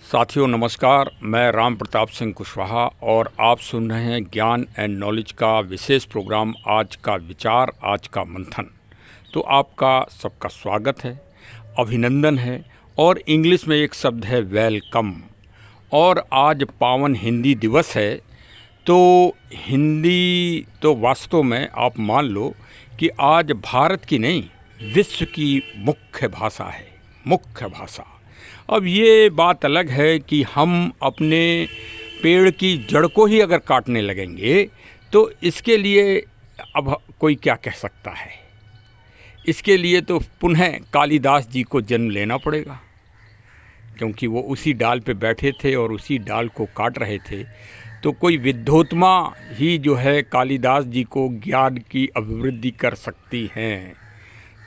साथियों नमस्कार, मैं राम प्रताप सिंह कुशवाहा और आप सुन रहे हैं ज्ञान एंड नॉलेज का विशेष प्रोग्राम आज का विचार, आज का मंथन। तो आपका सबका स्वागत है, अभिनंदन है और इंग्लिश में एक शब्द है वेलकम। और आज पावन हिंदी दिवस है, तो हिंदी तो वास्तव में आप मान लो कि आज भारत की नहीं विश्व की मुख्य भाषा है, मुख्य भाषा। अब ये बात अलग है कि हम अपने पेड़ की जड़ को ही अगर काटने लगेंगे तो इसके लिए अब कोई क्या कह सकता है। इसके लिए तो पुनः कालिदास जी को जन्म लेना पड़ेगा, क्योंकि वो उसी डाल पे बैठे थे और उसी डाल को काट रहे थे। तो कोई विद्वोत्मा ही जो है कालिदास जी को ज्ञान की अभिवृद्धि कर सकती हैं।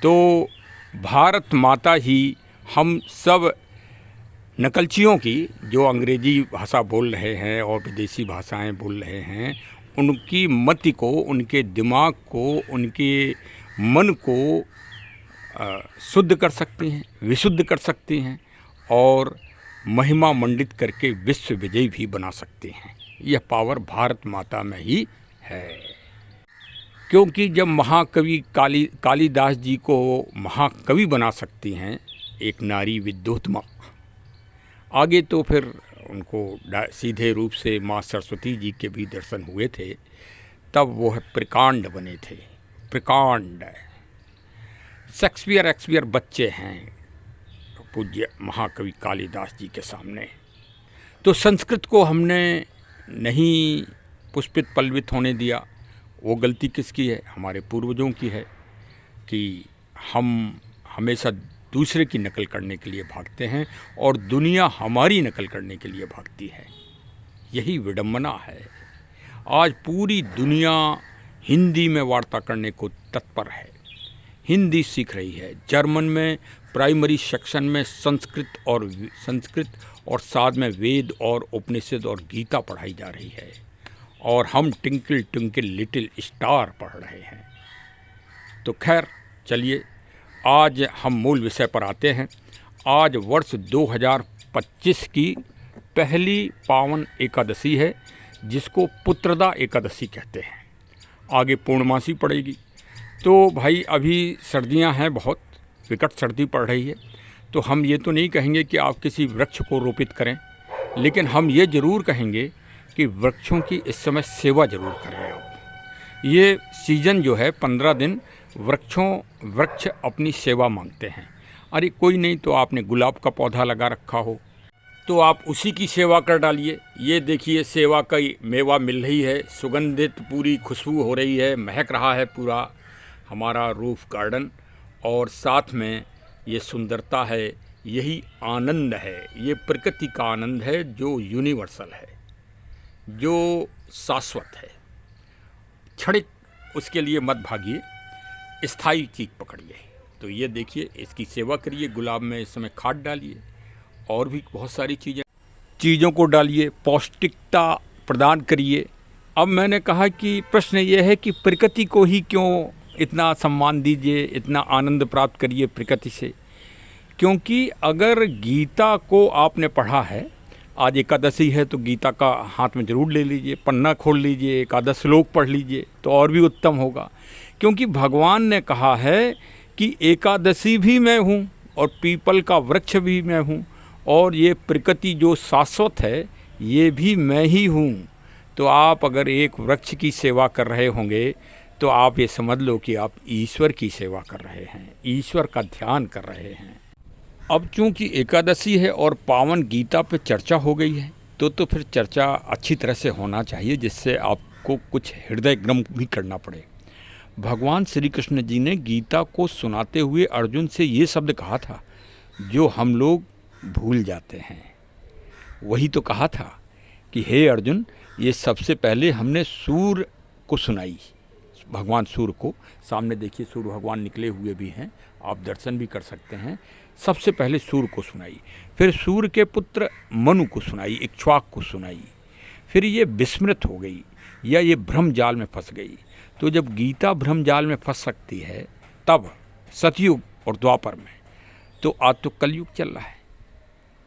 तो भारत माता ही हम सब नकलचियों की, जो अंग्रेजी भाषा बोल रहे हैं और विदेशी भाषाएं बोल रहे हैं, उनकी मति को, उनके दिमाग को, उनके मन को शुद्ध कर सकती हैं, विशुद्ध कर सकती हैं और महिमा मंडित करके विश्व विजयी भी बना सकती हैं। यह पावर भारत माता में ही है। क्योंकि जब महाकवि कालिदास जी को महाकवि बना सकती हैं एक नारी विद्वोत्मा, आगे तो फिर उनको सीधे रूप से माँ सरस्वती जी के भी दर्शन हुए थे, तब वो प्रकांड बने थे। प्रकांड शेक्सपियर बच्चे हैं पूज्य महाकवि कालिदास जी के सामने। तो संस्कृत को हमने नहीं पुष्पित पल्लवित होने दिया। वो गलती किसकी है? हमारे पूर्वजों की है कि हम हमेशा दूसरे की नकल करने के लिए भागते हैं और दुनिया हमारी नकल करने के लिए भागती है। यही विडंबना है। आज पूरी दुनिया हिंदी में वार्ता करने को तत्पर है, हिंदी सीख रही है। जर्मन में प्राइमरी सेक्शन में संस्कृत और साथ में वेद और उपनिषद और गीता पढ़ाई जा रही है और हम ट्विंकल ट्विंकल लिटिल स्टार पढ़ रहे हैं। तो खैर चलिए, आज हम मूल विषय पर आते हैं। आज वर्ष 2025 की पहली पावन एकादशी है, जिसको पुत्रदा एकादशी कहते हैं। आगे पूर्णमासी पड़ेगी। तो भाई अभी सर्दियां हैं, बहुत विकट सर्दी पड़ रही है। तो हम ये तो नहीं कहेंगे कि आप किसी वृक्ष को रोपित करें, लेकिन हम ये ज़रूर कहेंगे कि वृक्षों की इस समय सेवा ज़रूर करें आप। ये सीज़न जो है 15 दिन वृक्ष अपनी सेवा मांगते हैं। अरे कोई नहीं तो आपने गुलाब का पौधा लगा रखा हो तो आप उसी की सेवा कर डालिए। ये देखिए सेवा का मेवा मिल रही है, सुगंधित पूरी खुशबू हो रही है, महक रहा है पूरा हमारा रूफ गार्डन। और साथ में ये सुंदरता है, यही आनंद है, ये प्रकृति का आनंद है जो यूनिवर्सल है, जो शाश्वत है। क्षणिक उसके लिए मत भागिए, स्थायी चीज़ पकड़िए। तो ये देखिए, इसकी सेवा करिए, गुलाब में इस समय खाद डालिए और भी बहुत सारी चीज़ों को डालिए, पौष्टिकता प्रदान करिए। अब मैंने कहा कि प्रश्न ये है कि प्रकृति को ही क्यों इतना सम्मान दीजिए, इतना आनंद प्राप्त करिए प्रकृति से। क्योंकि अगर गीता को आपने पढ़ा है, आज एकादशी है तो गीता का हाथ में ज़रूर ले लीजिए, पन्ना खोल लीजिए, एकादश श्लोक पढ़ लीजिए तो और भी उत्तम होगा। क्योंकि भगवान ने कहा है कि एकादशी भी मैं हूँ और पीपल का वृक्ष भी मैं हूँ और ये प्रकृति जो शाश्वत है ये भी मैं ही हूँ। तो आप अगर एक वृक्ष की सेवा कर रहे होंगे तो आप ये समझ लो कि आप ईश्वर की सेवा कर रहे हैं, ईश्वर का ध्यान कर रहे हैं। अब चूँकि एकादशी है और पावन गीता पे चर्चा हो गई है तो फिर चर्चा अच्छी तरह से होना चाहिए, जिससे आपको कुछ हृदय गम भी करना पड़े। भगवान श्री कृष्ण जी ने गीता को सुनाते हुए अर्जुन से ये शब्द कहा था जो हम लोग भूल जाते हैं। वही तो कहा था कि हे अर्जुन, ये सबसे पहले हमने सूर्य को सुनाई। भगवान सूर्य को सामने देखिए, सूर्य भगवान निकले हुए भी हैं, आप दर्शन भी कर सकते हैं। सबसे पहले सूर्य को सुनाई, फिर सूर्य के पुत्र मनु को सुनाई, इक्ष्वाक को सुनाई। फिर ये विस्मृत हो गई या ये भ्रम जाल में फंस गई। तो जब गीता भ्रम जाल में फंस सकती है तब सतयुग और द्वापर में, तो आज तो कलयुग चल रहा है।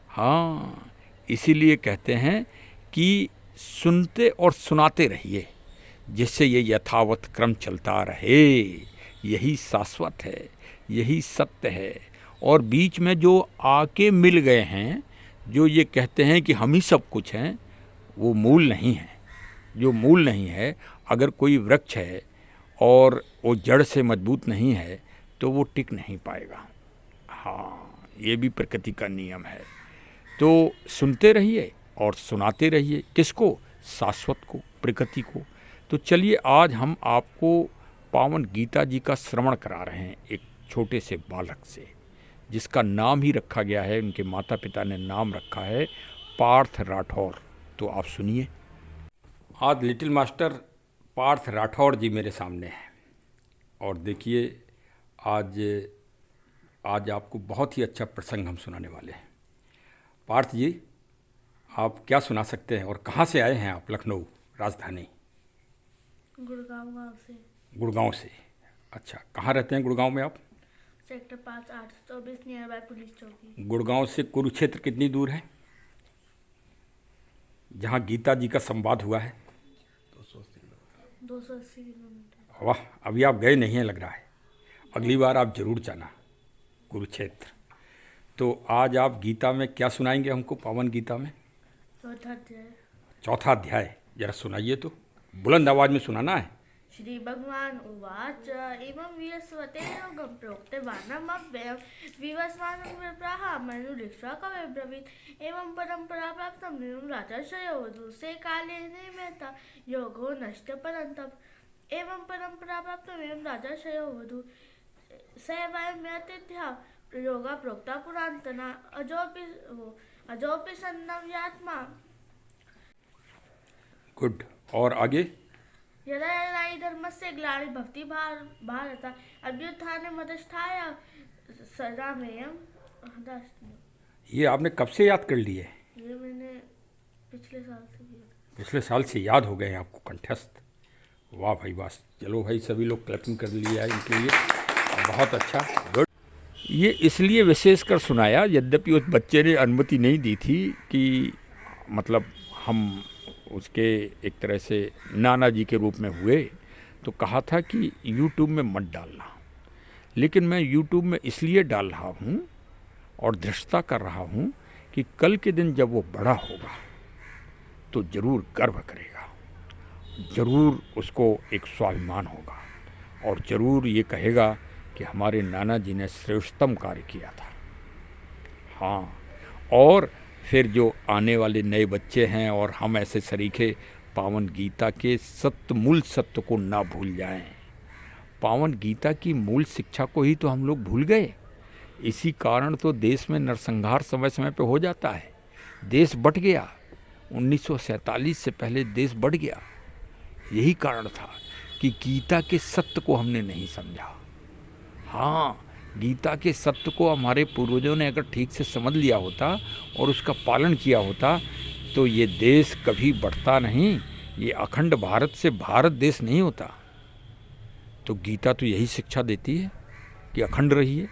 हाँ, इसीलिए कहते हैं कि सुनते और सुनाते रहिए, जिससे ये यथावत क्रम चलता रहे। यही शाश्वत है, यही सत्य है। और बीच में जो आके मिल गए हैं, जो ये कहते हैं कि हम ही सब कुछ हैं, वो मूल नहीं है। जो मूल नहीं है, अगर कोई वृक्ष है और वो जड़ से मजबूत नहीं है तो वो टिक नहीं पाएगा। हाँ, ये भी प्रकृति का नियम है। तो सुनते रहिए और सुनाते रहिए। किसको? शाश्वत को, प्रकृति को। तो चलिए आज हम आपको पावन गीता जी का श्रवण करा रहे हैं एक छोटे से बालक से, जिसका नाम ही रखा गया है, उनके माता पिता ने नाम रखा है पार्थ राठौर। तो आप सुनिए। आज लिटिल मास्टर पार्थ राठौर जी मेरे सामने हैं और देखिए आज आपको बहुत ही अच्छा प्रसंग हम सुनाने वाले हैं। पार्थ जी, आप क्या सुना सकते हैं और कहाँ से आए हैं आप? लखनऊ राजधानी? गुड़गांव गाँव से। गुड़गांव से। अच्छा, कहाँ रहते हैं गुड़गांव में आप? सेक्टर 5 824 नियर बाय पुलिस चौकी। गुड़गांव से कुरुक्षेत्र कितनी दूर है, जहाँ गीता जी का संवाद हुआ है? 280 किलोमीटर। वाह, अभी आप गए नहीं हैं लग रहा है। अगली बार आप जरूर जाना कुरुक्षेत्र। तो आज आप गीता में क्या सुनाएंगे हमको? पावन गीता में चौथा अध्याय जरा सुनाइए तो। बुलंद आवाज में सुनाना है। श्री भगवान उवाच एवं विवस्वते योगं प्रोक्तवानम् अव्ययम् विवस्वानं विप्राः मनुरीक्ष्वा कवे ब्रवीत् एवं परम्परा प्राप्तं एवं राजर्षयो वधूसे काले निमेता योगो नष्ट परन्तप एवं परम्परा प्राप्तं एवं राजर्षयो वधू सेवायं यतिथ्या योगा प्रोक्ता पुरांतना अजोपि सन्नम यात्मा। गुड। और आगे? यदा यदा हि धर्मस्य ग्लानिर्भवति भारत अभ्युत्थाने मदस्थाय सदाम्यहम्। ये आपने कब से याद कर लिए? ये मैंने पिछले साल से किया। पिछले साल से याद हो गए हैं आपको कंठस्थ। वाह भाई वाह। चलो भाई, सभी लोग क्लैपिंग कर लिया है इनके लिए, बहुत अच्छा, गुड। ये इसलिए विशेषकर सुनाया, यद्यपि उस बच्चे ने अनुमति नहीं दी थी कि मतलब हम उसके एक तरह से नाना जी के रूप में हुए, तो कहा था कि YouTube में मत डालना। लेकिन मैं YouTube में इसलिए डाल रहा हूँ और धृष्टता कर रहा हूँ कि कल के दिन जब वो बड़ा होगा तो ज़रूर गर्व करेगा, ज़रूर उसको एक स्वाभिमान होगा और ज़रूर ये कहेगा कि हमारे नाना जी ने श्रेष्ठतम कार्य किया था। हाँ, और फिर जो आने वाले नए बच्चे हैं और हम ऐसे सरीखे पावन गीता के सत्य, मूल सत्य को ना भूल जाएं। पावन गीता की मूल शिक्षा को ही तो हम लोग भूल गए। इसी कारण तो देश में नरसंहार समय समय पे हो जाता है। देश बट गया, 1947 से पहले देश बट गया। यही कारण था कि गीता के सत्य को हमने नहीं समझा। हाँ, गीता के सत्य को हमारे पूर्वजों ने अगर ठीक से समझ लिया होता और उसका पालन किया होता तो ये देश कभी बढ़ता नहीं, ये अखंड भारत से भारत देश नहीं होता। तो गीता तो यही शिक्षा देती है कि अखंड रहिए,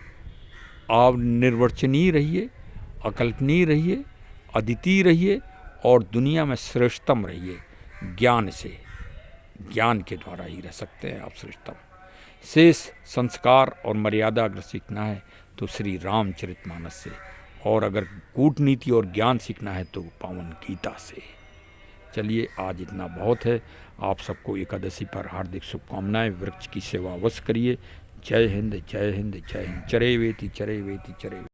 आप निर्वचनीय रहिए, अकल्पनीय रहिए, अद्वितीय रहिए और दुनिया में श्रेष्ठतम रहिए। ज्ञान से, ज्ञान के द्वारा ही रह सकते हैं आप श्रेष्ठतम। शेष संस्कार और मर्यादा अगर सीखना है तो श्री रामचरितमानस से, और अगर कूटनीति और ज्ञान सीखना है तो पावन गीता से। चलिए, आज इतना बहुत है। आप सबको एकादशी पर हार्दिक शुभकामनाएं। वृक्ष की सेवा अवश्य करिए। जय हिंद, जय हिंद, जय हिंद। चरे वेति चरे वेति चरे।